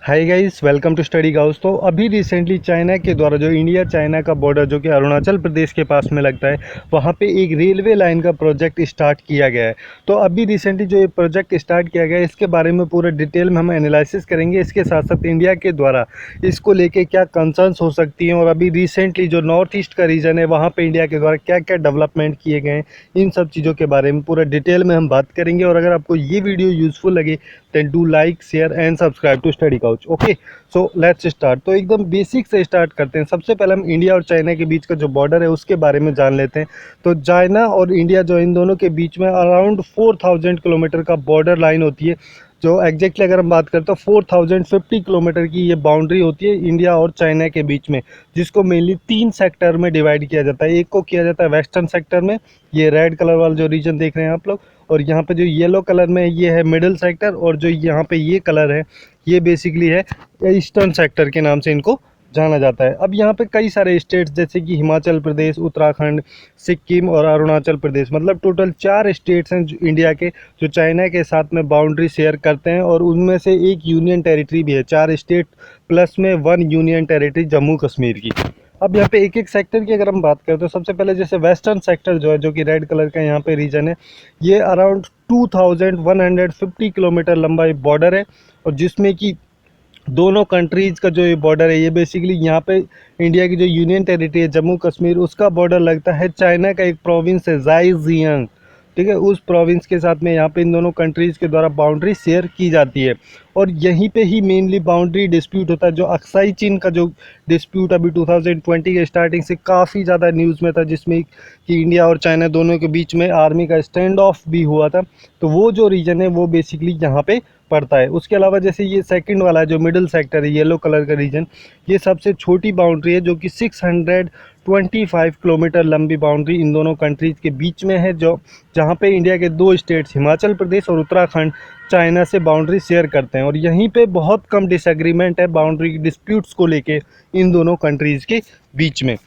Hi guys, welcome to study Gauss. तो अभी recently China के द्वारा जो इंडिया चाइना का बॉर्डर जो कि अरुणाचल प्रदेश के पास में लगता है, वहाँ पे एक रेलवे लाइन का प्रोजेक्ट स्टार्ट किया गया है। तो अभी रिसेंटली जो ये प्रोजेक्ट स्टार्ट किया गया है, इसके बारे में पूरा डिटेल में हम एनालिसिस करेंगे। इसके साथ साथ इंडिया के द्वारा इसको लेके क्या कंसर्न्स हो सकती हैं और अभी रिसेंटली जो नॉर्थ ईस्ट का रीजन है, वहाँ पर इंडिया के द्वारा क्या क्या डेवलपमेंट किए गए हैं, इन सब चीज़ों के बारे में पूरा डिटेल में हम बात करेंगे। और अगर आपको ये वीडियो यूज़फुल लगे then do like, share and subscribe to study couch. Okay, so let's start. तो एकदम बेसिक से स्टार्ट करते हैं। सबसे पहले हम इंडिया और चाइना के बीच का जो बॉर्डर है उसके बारे में जान लेते हैं। तो चाइना और इंडिया जो इन दोनों के बीच में अराउंड 4000 किलोमीटर का बॉर्डर लाइन होती है। जो एग्जैक्टली अगर हम बात करें तो 4050 किलोमीटर की ये बाउंड्री होती है इंडिया और चाइना के बीच में, जिसको मेनली 3 सेक्टर में डिवाइड किया जाता है। एक को किया जाता है वेस्टर्न सेक्टर में, ये रेड कलर वाला जो रीजन देख रहे हैं आप लोग, और यहाँ पे जो येलो कलर में ये है मिडिल सेक्टर, और जो यहाँ पे ये कलर है ये बेसिकली है ईस्टर्न सेक्टर के नाम से इनको जाना जाता है। अब यहाँ पे कई सारे स्टेट्स जैसे कि हिमाचल प्रदेश, उत्तराखंड, सिक्किम और अरुणाचल प्रदेश, मतलब टोटल 4 स्टेट्स हैं इंडिया के जो चाइना के साथ में बाउंड्री शेयर करते हैं, और उनमें से एक यूनियन टेरिटरी भी है। 4 स्टेट प्लस में 1 यूनियन टेरिटरी जम्मू कश्मीर की। अब यहाँ पे एक एक सेक्टर की अगर हम बात करें तो सबसे पहले जैसे वेस्टर्न सेक्टर जो है, जो कि रेड कलर का यहाँ पे रीजन है, ये अराउंड 2150 किलोमीटर लंबा ये बॉर्डर है, और जिसमें कि दोनों कंट्रीज़ का जो ये बॉर्डर है, ये बेसिकली यहाँ पे इंडिया की जो यूनियन टेरिटरी है जम्मू कश्मीर, उसका बॉर्डर लगता है चाइना का एक प्रोविंस है ज़ाइजियांग। ठीक है, उस प्रोविंस के साथ में यहाँ पे इन दोनों कंट्रीज़ के द्वारा बाउंड्री शेयर की जाती है। और यहीं पे ही मेनली बाउंड्री डिस्प्यूट होता है। जो अक्साई चीन का जो डिस्प्यूट अभी 2020 के स्टार्टिंग से काफ़ी ज़्यादा न्यूज़ में था, जिसमें कि इंडिया और चाइना दोनों के बीच में आर्मी का स्टैंड ऑफ भी हुआ था। तो वो जो रीजन है वो बेसिकली यहाँ पे पड़ता है। उसके अलावा जैसे ये सेकंड वाला जो मिडिल सेक्टर है, येलो कलर का रीजन, ये सबसे छोटी बाउंड्री है, जो कि 625 किलोमीटर लंबी बाउंड्री इन दोनों कंट्रीज़ के बीच में है, जो जहाँ पे इंडिया के 2 स्टेट्स हिमाचल प्रदेश और उत्तराखंड चाइना से बाउंड्री शेयर करते हैं। और यहीं पे बहुत कम डिसएग्रीमेंट है बाउंड्री डिस्प्यूट्स को लेके इन दोनों कंट्रीज़ के बीच में।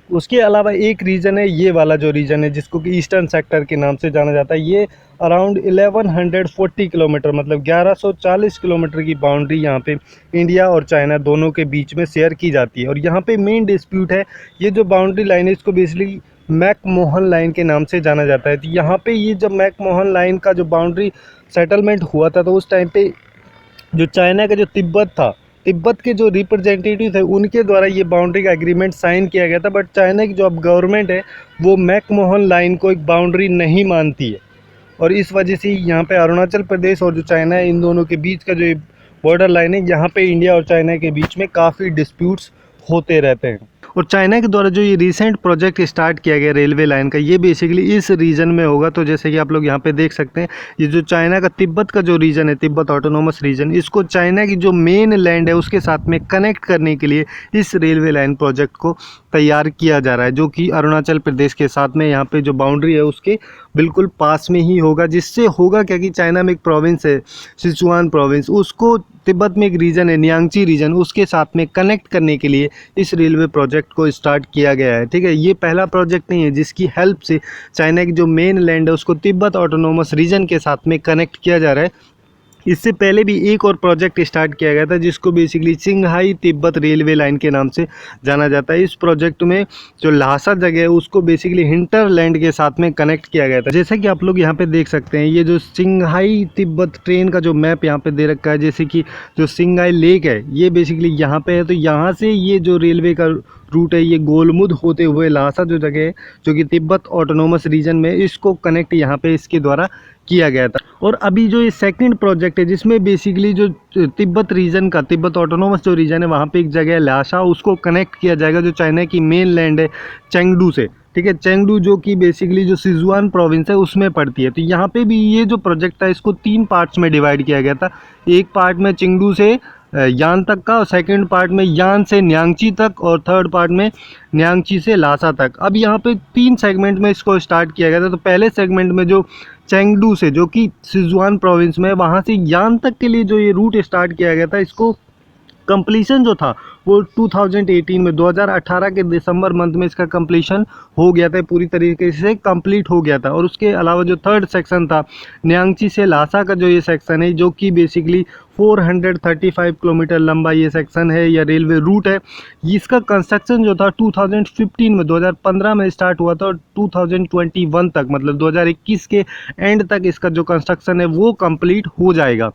उसके अलावा एक रीजन है, ये वाला जो रीजन है जिसको कि ईस्टर्न सेक्टर के नाम से जाना जाता है, ये अराउंड 1140 किलोमीटर, मतलब 1140 किलोमीटर की बाउंड्री यहाँ पे इंडिया और चाइना दोनों के बीच में शेयर की जाती है। और यहाँ पे मेन डिस्प्यूट है, ये जो बाउंड्री लाइन है इसको बेसिकली मैकमोहन लाइन के नाम से जाना जाता है। तो यहाँ पे ये जब मैकमोहन लाइन का जो बाउंड्री सेटलमेंट हुआ था, तो उस टाइम पे जो चाइना का जो तिब्बत के जो रिप्रेजेंटेटिव थे, उनके द्वारा ये बाउंड्री का एग्रीमेंट साइन किया गया था। बट चाइना की जो अब गवर्नमेंट है वो मैकमोहन लाइन को एक बाउंड्री नहीं मानती है, और इस वजह से यहाँ पे अरुणाचल प्रदेश और जो चाइना है, इन दोनों के बीच का जो बॉर्डर लाइन है, यहाँ पे इंडिया और चाइना के बीच में काफ़ी डिस्प्यूट्स होते रहते हैं। और चाइना के द्वारा जो ये रिसेंट प्रोजेक्ट स्टार्ट किया गया रेलवे लाइन का, ये बेसिकली इस रीजन में होगा। तो जैसे कि आप लोग यहाँ पे देख सकते हैं, ये जो चाइना का तिब्बत का जो रीजन है, तिब्बत ऑटोनोमस रीजन, इसको चाइना की जो मेन लैंड है उसके साथ में कनेक्ट करने के लिए इस रेलवे लाइन प्रोजेक्ट को तैयार किया जा रहा है, जो कि अरुणाचल प्रदेश के साथ में यहाँ पे जो बाउंड्री है उसके बिल्कुल पास में ही होगा। जिससे होगा क्या कि चाइना में एक प्रोविंस है सिचुआन प्रोविंस, उसको तिब्बत में एक रीजन है नियांगची रीजन, उसके साथ में कनेक्ट करने के लिए इस रेलवे प्रोजेक्ट को स्टार्ट किया गया है। ठीक है, ये पहला प्रोजेक्ट नहीं है जिसकी हेल्प से चाइना की जो मेन लैंड है उसको तिब्बत ऑटोनोमस रीजन के साथ में कनेक्ट किया जा रहा है। इससे पहले भी एक और प्रोजेक्ट स्टार्ट किया गया था, जिसको basically Shanghai Tibet railway line के नाम से जाना जाता है। इस प्रोजेक्ट में जो ल्हासा जगह है उसको बेसिकली हिंटरलैंड के साथ में कनेक्ट किया गया था। जैसा कि आप लोग यहाँ पे देख सकते हैं, ये जो सिंघाई तिब्बत ट्रेन का जो मैप यहाँ पे दे रखा है, जैसे कि जो सिंघाई लेक है ये बेसिकली यहाँ पे है। तो यहाँ से ये जो रेलवे का रूट है, ये गोलमुद होते हुए ल्हासा जो जगह है, जो कि तिब्बत ऑटोनोमस रीजन में, इसको कनेक्ट यहाँ पे इसके द्वारा किया गया था। और अभी जो ये सेकंड प्रोजेक्ट है, जिसमें बेसिकली जो तिब्बत रीजन का, तिब्बत ऑटोनोमस जो रीजन है, वहाँ पे एक जगह है ल्हासा, उसको कनेक्ट किया जाएगा जो चाइना की मेन लैंड है चेंगडू से। ठीक है, चेंगडू जो कि बेसिकली जो सिचुआन प्रोविंस है उसमें पड़ती है। तो यहाँ पे भी ये जो प्रोजेक्ट था इसको 3 पार्ट्स में डिवाइड किया गया था। एक पार्ट में चेंगडू से यान तक का, और सेकंड पार्ट में यान से न्यांगची तक, और थर्ड पार्ट में न्यांगची से ल्हासा तक। अब यहाँ पे 3 सेगमेंट में इसको स्टार्ट किया गया था। तो पहले सेगमेंट में जो चेंगडू से, जो कि सिचुआन प्रोविंस में, वहाँ से यान तक के लिए जो ये रूट स्टार्ट किया गया था, इसको कंप्लीशन जो था वो 2018 में 2018 के दिसंबर मंथ में इसका कंप्लीशन हो गया था, पूरी तरीके से कंप्लीट हो गया था। और उसके अलावा जो थर्ड सेक्शन था न्यांगची से लासा का जो ये सेक्शन है, जो कि बेसिकली 435 किलोमीटर लंबा ये सेक्शन है या रेलवे रूट है, इसका कंस्ट्रक्शन जो था 2015 में 2015 में स्टार्ट हुआ था और 2021 तक मतलब 2021 के एंड तक इसका जो कंस्ट्रक्शन है वो कंप्लीट हो जाएगा।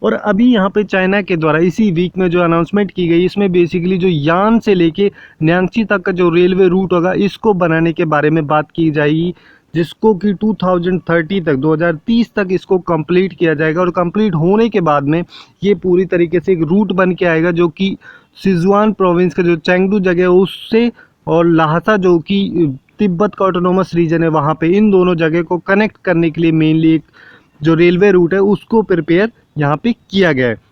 और अभी यहाँ पे चाइना के द्वारा इसी वीक में जो अनाउंसमेंट की गई, इसमें बेसिकली जो यान से लेके न्यांगची तक का जो रेलवे रूट होगा इसको बनाने के बारे में बात की जाएगी, जिसको कि 2030 तक 2030 तक इसको कंप्लीट किया जाएगा। और कंप्लीट होने के बाद में ये पूरी तरीके से एक रूट बन के आएगा, जो कि सिजुआन प्रोविंस का जो चेंगडू जगह है उससे और ल्हासा जो कि तिब्बत का ऑटोनोमस रीजन है वहाँ पे, इन दोनों जगह को कनेक्ट करने के लिए मेनली एक जो रेलवे रूट है उसको प्रिपेयर यहाँ पे किया गया है।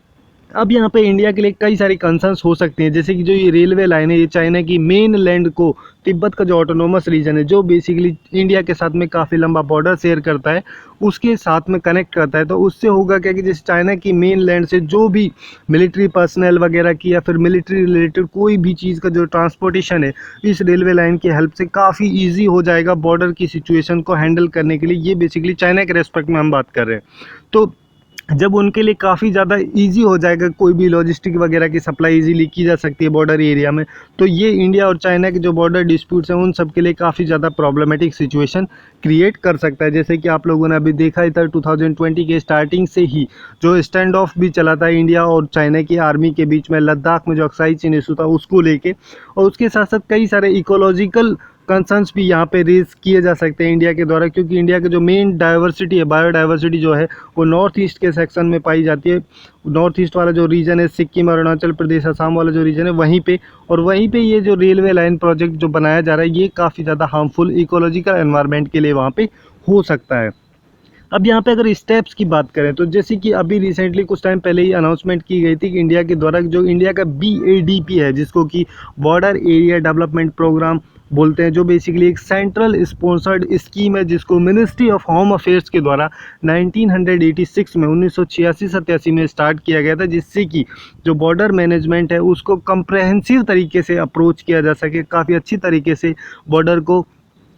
अब यहाँ पे इंडिया के लिए कई सारी कंसर्न्स हो सकती हैं, जैसे कि जो ये रेलवे लाइन है ये चाइना की मेन लैंड को तिब्बत का जो ऑटोनोमस रीजन है जो बेसिकली इंडिया के साथ में काफ़ी लंबा बॉर्डर शेयर करता है उसके साथ में कनेक्ट करता है। तो उससे होगा क्या कि जैसे चाइना की मेन लैंड से जो भी मिलिट्री पर्सनल वगैरह की या फिर मिलिट्री रिलेटेड कोई भी चीज़ का जो ट्रांसपोर्टेशन है इस रेलवे लाइन की हेल्प से काफ़ी ईजी हो जाएगा बॉर्डर की सिचुएशन को हैंडल करने के लिए। ये बेसिकली चाइना के रेस्पेक्ट में हम बात कर रहे हैं। तो जब उनके लिए काफ़ी ज़्यादा इजी हो जाएगा, कोई भी लॉजिस्टिक वगैरह की सप्लाई इजीली की जा सकती है बॉर्डर एरिया में, तो ये इंडिया और चाइना के जो बॉर्डर डिस्प्यूट्स हैं उन सब के लिए काफ़ी ज़्यादा प्रॉब्लमेटिक सिचुएशन क्रिएट कर सकता है। जैसे कि आप लोगों ने अभी देखा ही था 2020 के स्टार्टिंग से ही जो स्टैंड ऑफ भी चला था इंडिया और चाइना की आर्मी के बीच में लद्दाख में जो अक्साई चीन इशू था उसको लेके, और उसके साथ साथ कई सारे इकोलॉजिकल कंसर्न्स भी यहाँ पे रेज किए जा सकते हैं इंडिया के द्वारा, क्योंकि इंडिया के जो मेन डाइवर्सिटी है बायोडाइवर्सिटी जो है वो नॉर्थ ईस्ट के सेक्शन में पाई जाती है। नॉर्थ ईस्ट वाला जो रीजन है सिक्किम अरुणाचल प्रदेश असम वाला जो रीजन है वहीं पे, और वहीं पे ये जो रेलवे लाइन प्रोजेक्ट जो बनाया जा रहा है ये काफ़ी ज़्यादा हार्मफुल इकोलॉजिकल एनवायरनमेंट के लिए वहाँ पे हो सकता है। अब यहाँ पे अगर स्टेप्स की बात करें तो जैसे कि अभी रिसेंटली कुछ टाइम पहले ही अनाउंसमेंट की गई थी कि इंडिया के द्वारा जो इंडिया का BADP है जिसको कि बॉर्डर एरिया डेवलपमेंट प्रोग्राम बोलते हैं, जो बेसिकली एक सेंट्रल स्पॉन्सर्ड स्कीम है जिसको मिनिस्ट्री ऑफ होम अफेयर्स के द्वारा 1986 में 1986-87 में स्टार्ट किया गया था, जिससे कि जो बॉर्डर मैनेजमेंट है उसको कंप्रहेंसिव तरीके से अप्रोच किया जा सके, काफ़ी अच्छी तरीके से बॉर्डर को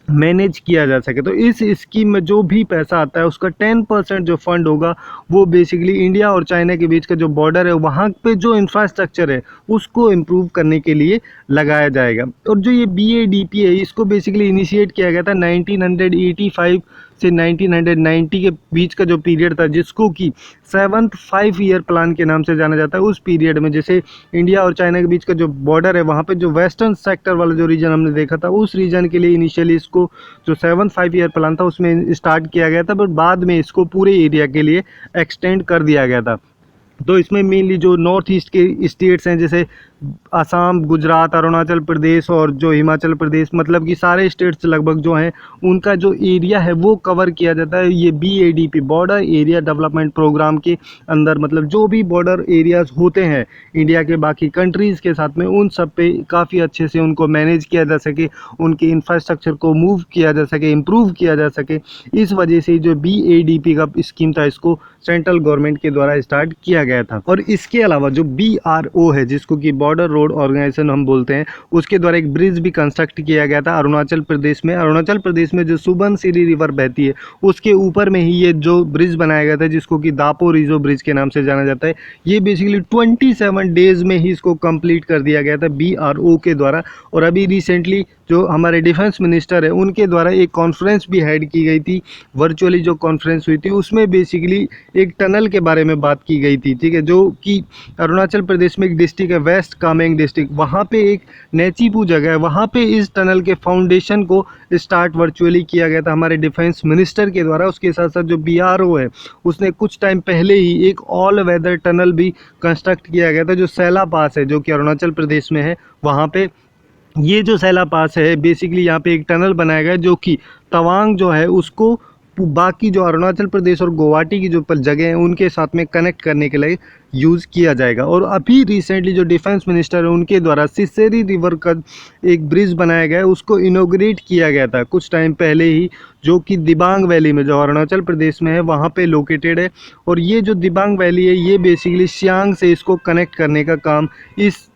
मैनेज किया जा सके। तो इस स्कीम में जो भी पैसा आता है उसका 10% जो फंड होगा वो बेसिकली इंडिया और चाइना के बीच का जो बॉर्डर है वहाँ पे जो इंफ्रास्ट्रक्चर है उसको इम्प्रूव करने के लिए लगाया जाएगा। और जो ये BADP है इसको बेसिकली इनिशिएट किया गया था 1985 से 1990 के बीच का जो पीरियड था, जिसको कि 7th 5 ईयर प्लान के नाम से जाना जाता है। उस पीरियड में जैसे इंडिया और चाइना के बीच का जो बॉर्डर है वहाँ पे जो वेस्टर्न सेक्टर वाला जो रीजन हमने देखा था उस रीजन के लिए इनिशियली इसको जो 7th 5 ईयर प्लान था उसमें स्टार्ट किया गया था, बट बाद में इसको पूरे एरिया के लिए एक्सटेंड कर दिया गया था। तो इसमें मेनली जो नॉर्थ ईस्ट के स्टेट्स हैं जैसे असम, गुजरात, अरुणाचल प्रदेश और जो हिमाचल प्रदेश, मतलब कि सारे स्टेट्स लगभग जो हैं उनका जो एरिया है वो कवर किया जाता है ये BADP border area development programme के अंदर। मतलब जो भी बॉर्डर एरियाज होते हैं इंडिया के बाकी कंट्रीज़ के साथ में उन सब पे काफ़ी अच्छे से उनको मैनेज किया जा सके, उनके इंफ्रास्ट्रक्चर को मूव किया जा सके, इम्प्रूव किया जा सके। इस वजह से जो BADP का स्कीम था इसको सेंट्रल गवर्नमेंट के द्वारा स्टार्ट किया गया था। और इसके अलावा जो BRO है जिसको कि बॉर्डर रोड ऑर्गेनाइजेशन हम बोलते हैं, उसके द्वारा एक ब्रिज भी कंस्ट्रक्ट किया गया था अरुणाचल प्रदेश में। अरुणाचल प्रदेश में जो सुबनसिरी रिवर बहती है उसके ऊपर में ही ये जो ब्रिज बनाया गया था जिसको कि दापो रिजो ब्रिज के नाम से जाना जाता है। ये बेसिकली 27 डेज में ही इसको कंप्लीट कर दिया गया था BRO के द्वारा। और अभी रिसेंटली जो हमारे डिफेंस मिनिस्टर है उनके द्वारा एक कॉन्फ्रेंस भी हेड की गई थी, वर्चुअली जो कॉन्फ्रेंस हुई थी उसमें बेसिकली एक टनल के बारे में बात की गई थी, ठीक है, जो कि अरुणाचल प्रदेश में एक डिस्ट्रिक्ट है वेस्ट कामेंग डिस्ट्रिक्ट, वहाँ पे एक नेचीपू जगह है, वहाँ पे इस टनल के फाउंडेशन को स्टार्ट वर्चुअली किया गया था हमारे डिफेंस मिनिस्टर के द्वारा। उसके साथ साथ जो BRO है उसने कुछ टाइम पहले ही एक ऑल वेदर टनल भी कंस्ट्रक्ट किया गया था जो सैला पास है जो कि अरुणाचल प्रदेश में है। वहाँ पे ये जो सैला पास है बेसिकली यहाँ पे एक टनल बनाया गया जो कि तवांग जो है उसको बाकी जो अरुणाचल प्रदेश और गुवाहाटी की जो जगह हैं उनके साथ में कनेक्ट करने के लिए यूज़ किया जाएगा। और अभी रिसेंटली जो डिफेंस मिनिस्टर है उनके द्वारा सिस्सेरी रिवर का एक ब्रिज बनाया गया है, उसको इनोग्रेट किया गया था कुछ टाइम पहले ही, जो कि दिबांग वैली में जो अरुणाचल प्रदेश में है वहाँ पे लोकेटेड है। और ये जो दिबांग वैली है ये बेसिकली सियांग से इसको कनेक्ट करने का काम इस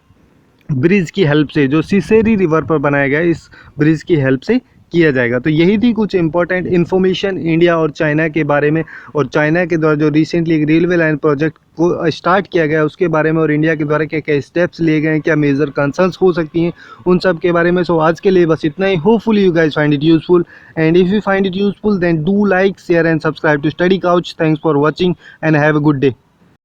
ब्रिज की हेल्प से, जो सिसेरी रिवर पर बनाया गया है, इस ब्रिज की हेल्प से किया जाएगा। तो यही थी कुछ इंपॉर्टेंट इन्फॉर्मेशन इंडिया और चाइना के बारे में, और चाइना के द्वारा जो रिसेंटली एक रेलवे लाइन प्रोजेक्ट को स्टार्ट किया गया उसके बारे में, और इंडिया के द्वारा क्या क्या स्टेप्स लिए गए हैं, क्या मेजर कंसर्न्स हो सकती हैं उन सब के बारे में। सो आज के लिए बस इतना ही। Hopefully you guys find it useful, and if you find it useful then do like, share and subscribe to study Couch. Thanks for watching and have a good day.